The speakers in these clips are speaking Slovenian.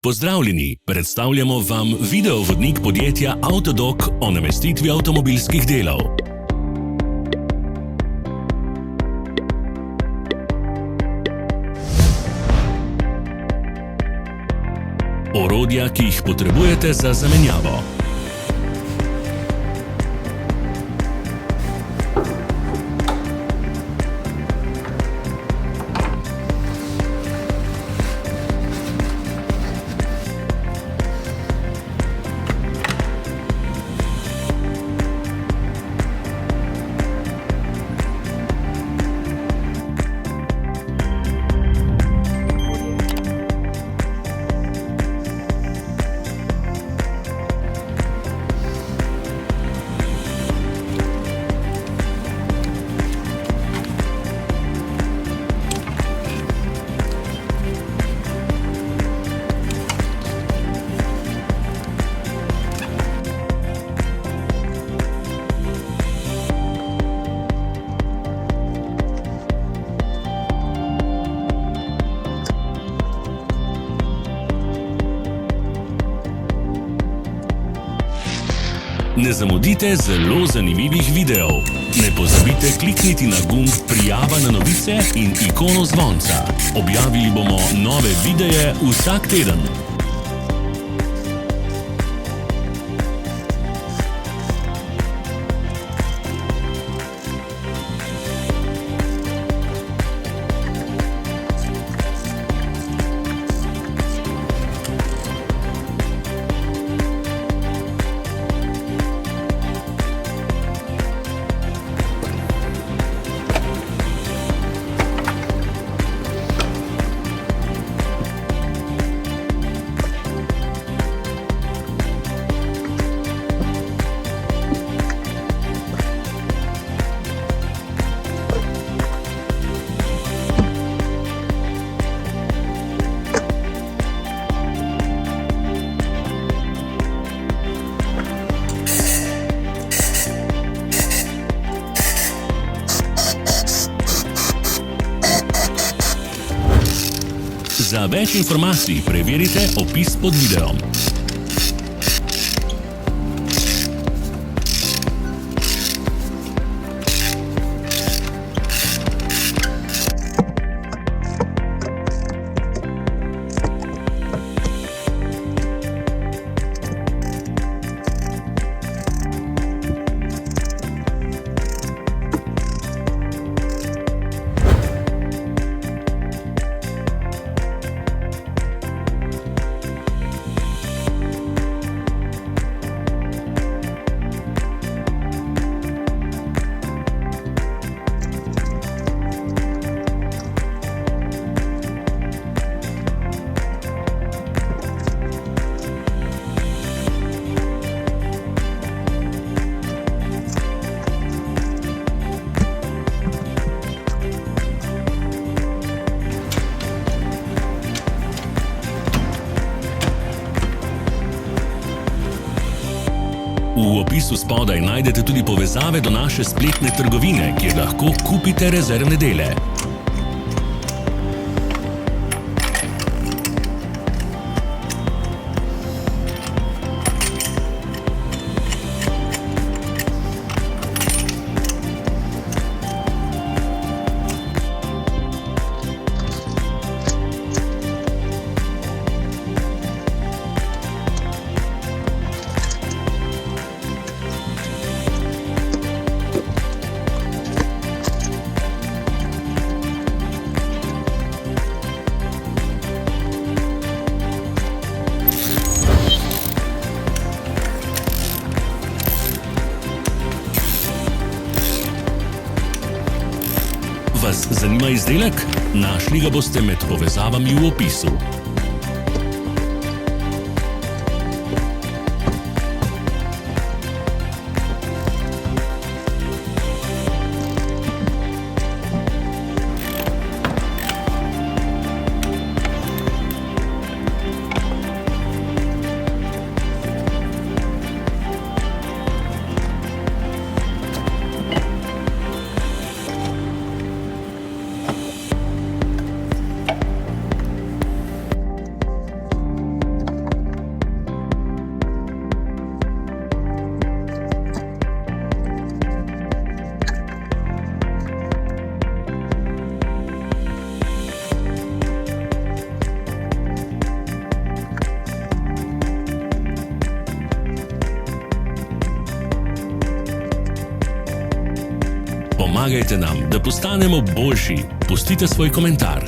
Pozdravljeni, predstavljamo vam videovodnik podjetja Avtodok o namestitvi avtomobilskih delov. Orodja, ki jih potrebujete za zamenjavo. Ne zamudite zelo zanimivih videov. Ne pozabite klikniti na gumb Prijava na novice in ikono zvonca. Objavili bomo nove videe vsak teden. Za več informacij preverite opis pod videom. V opisu spodaj najdete tudi povezave do naše spletne trgovine, kjer lahko kupite rezervne dele. Vas zanima izdelek? Našli ga boste med povezavami v opisu. Pomagajte nam, da postanemo boljši. Pustite svoj komentar.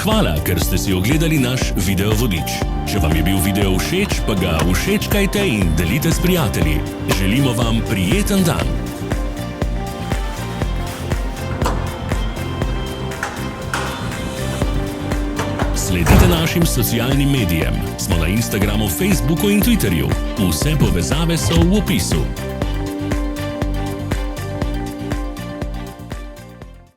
Hvala, ker ste si ogledali naš video vodič. Če vam je bil video všeč, pa ga všečkajte in delite s prijatelji. Želimo vam prijeten dan. Sledite našim socialnim medijem. Smo na Instagramu, Facebooku in Twitterju. Vse povezave so v opisu.